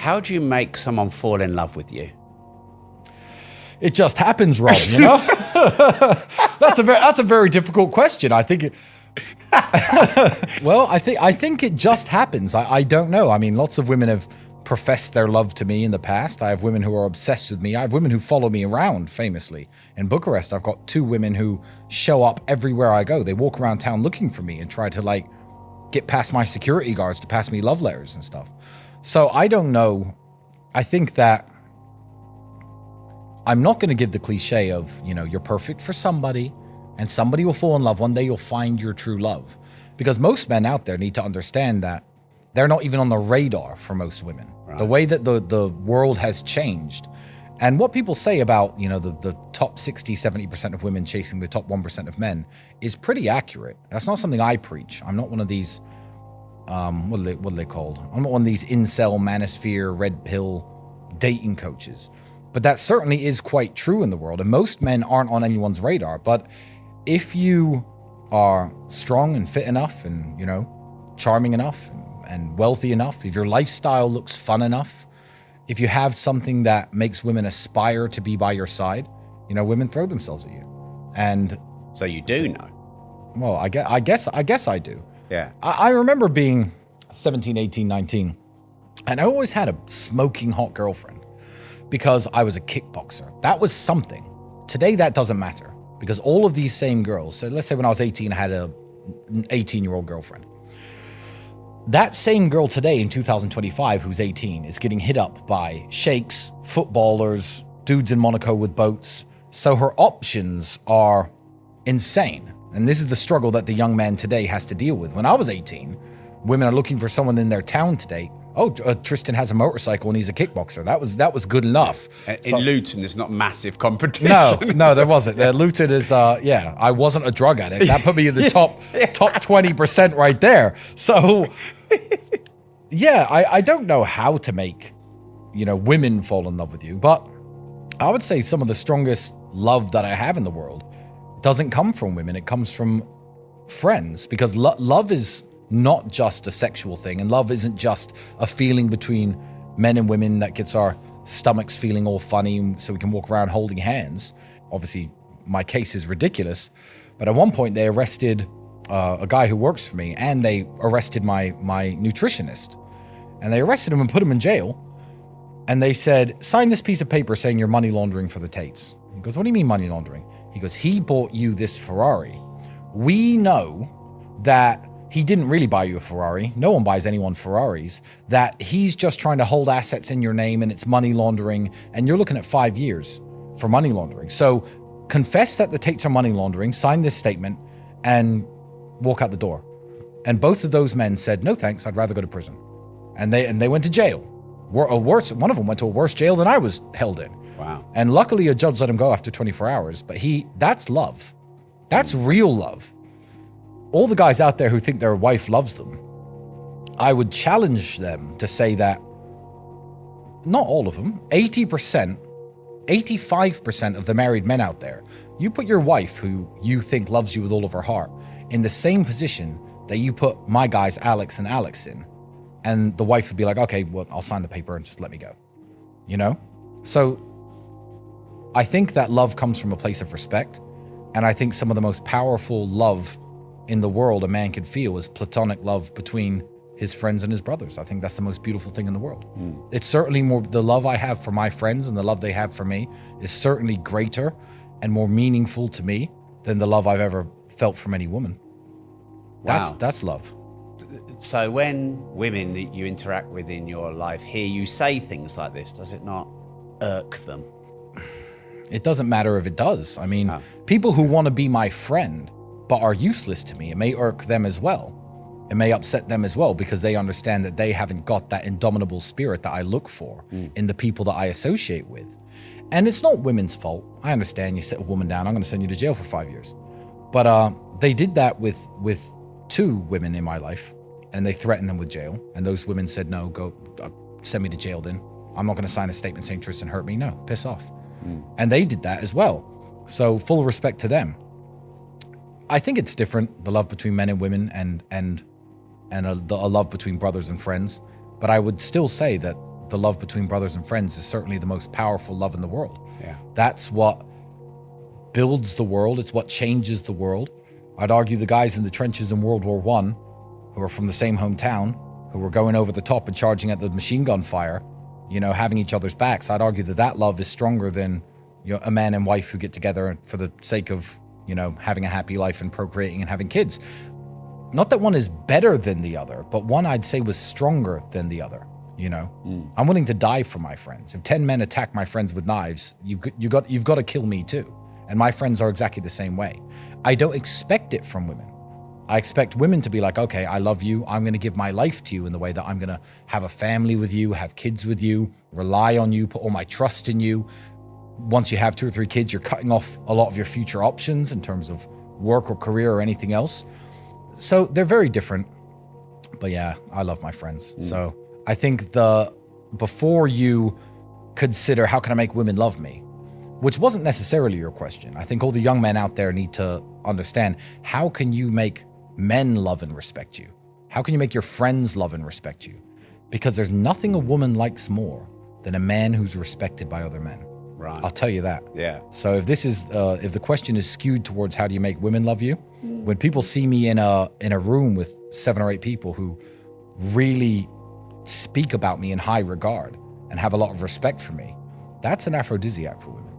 How do you make someone fall in love with you? It just happens, Rob, you know? That's a very difficult question. I think I think it just happens. I don't know. I mean, lots of women have professed their love to me in the past. I have women who are obsessed with me. I have women who follow me around, famously. In Bucharest, I've got 2 women who show up everywhere I go. They walk around town looking for me and try to, like, get past my security guards to pass me love letters and stuff. So I don't know. I think that I'm not going to give the cliche of, you know, you're perfect for somebody and somebody will fall in love. One day you'll find your true love. Because most men out there need to understand that they're not even on the radar for most women. Right. The way that the world has changed. And what people say about, you know, the top 60, 70% of women chasing the top 1% of men is pretty accurate. That's not something I preach. I'm not one of these, what are they called? I'm not one of these incel, manosphere, red pill dating coaches. But that certainly is quite true in the world. And most men aren't on anyone's radar. But if you are strong and fit enough and, you know, charming enough and wealthy enough, if your lifestyle looks fun enough, if you have something that makes women aspire to be by your side, you know, women throw themselves at you. And so you do know? Well, I guess I do. Yeah. I remember being 17, 18, 19, and I always had a smoking hot girlfriend because I was a kickboxer. That was something. Today, that doesn't matter because all of these same girls, so let's say when I was 18, I had an 18-year-old girlfriend. That same girl today in 2025 who's 18 is getting hit up by sheikhs, footballers, dudes in Monaco with boats. So her options are insane. And this is the struggle that the young man today has to deal with. When I was 18, women are looking for someone in their town today. Oh, Tristan has a motorcycle and he's a kickboxer. That was good enough. In Luton, there's not massive competition. No, there wasn't. Luton is, I wasn't a drug addict. That put me in the top 20% right there. So, yeah, I don't know how to make, you know, women fall in love with you. But I would say some of the strongest love that I have in the world doesn't come from women. It comes from friends because love is not just a sexual thing, and love isn't just a feeling between men and women that gets our stomachs feeling all funny so we can walk around holding hands. Obviously, my case is ridiculous, but at one point they arrested a guy who works for me, and they arrested my nutritionist, and they arrested him and put him in jail, and they said, sign this piece of paper saying you're money laundering for the Tates. He goes, what do you mean money laundering? He goes, he bought you this Ferrari. We know that he didn't really buy you a Ferrari. No one buys anyone Ferraris. That he's just trying to hold assets in your name and it's money laundering. And you're looking at 5 years for money laundering. So confess that the Tates are money laundering, sign this statement, and walk out the door. And both of those men said, no thanks, I'd rather go to prison. And they went to jail. One of them went to a worse jail than I was held in. Wow. And luckily a judge let him go after 24 hours. But that's love. That's real love. All the guys out there who think their wife loves them, I would challenge them to say that not all of them, 80%, 85% of the married men out there, you put your wife, who you think loves you with all of her heart, in the same position that you put my guys Alex and Alex in, and the wife would be like, okay, well, I'll sign the paper and just let me go. You know? So I think that love comes from a place of respect, and I think some of the most powerful love in the world a man could feel is platonic love between his friends and his brothers. I think that's the most beautiful thing in the world. It's certainly more, the love I have for my friends and the love they have for me is certainly greater and more meaningful to me than the love I've ever felt from any woman. Wow. That's love. So when women that you interact with in your life hear you say things like this, does it not irk them? It doesn't matter if it does. I mean, people who want to be my friend but are useless to me, it may irk them as well. It may upset them as well because they understand that they haven't got that indomitable spirit that I look for in the people that I associate with. And it's not women's fault. I understand you set a woman down, I'm going to send you to jail for 5 years. But they did that with 2 women in my life, and they threatened them with jail. And those women said, no, go send me to jail then. I'm not going to sign a statement saying Tristan hurt me. No, piss off. And they did that as well. So full respect to them. I think it's different, the love between men and women and a love between brothers and friends. But I would still say that the love between brothers and friends is certainly the most powerful love in the world. Yeah. That's what builds the world. It's what changes the world. I'd argue the guys in the trenches in World War I, who are from the same hometown, who were going over the top and charging at the machine gun fire, you know, having each other's backs, I'd argue that love is stronger than, you know, a man and wife who get together for the sake of, you know, having a happy life and procreating and having kids. Not that one is better than the other, but one I'd say was stronger than the other, you know? I'm willing to die for my friends. If 10 men attack my friends with knives, you've got to kill me too. And my friends are exactly the same way. I don't expect it from women. I expect women to be like, okay, I love you. I'm going to give my life to you in the way that I'm going to have a family with you, have kids with you, rely on you, put all my trust in you. Once you have 2 or 3 kids, you're cutting off a lot of your future options in terms of work or career or anything else. So they're very different. But yeah, I love my friends. So I think before you consider how can I make women love me, which wasn't necessarily your question. I think all the young men out there need to understand, how can you make men love and respect you? How can you make your friends love and respect you? Because there's nothing a woman likes more than a man who's respected by other men. Right. I'll tell you that. Yeah. So if if the question is skewed towards how do you make women love you, when people see me in a room with 7 or 8 people who really speak about me in high regard and have a lot of respect for me, that's an aphrodisiac for women.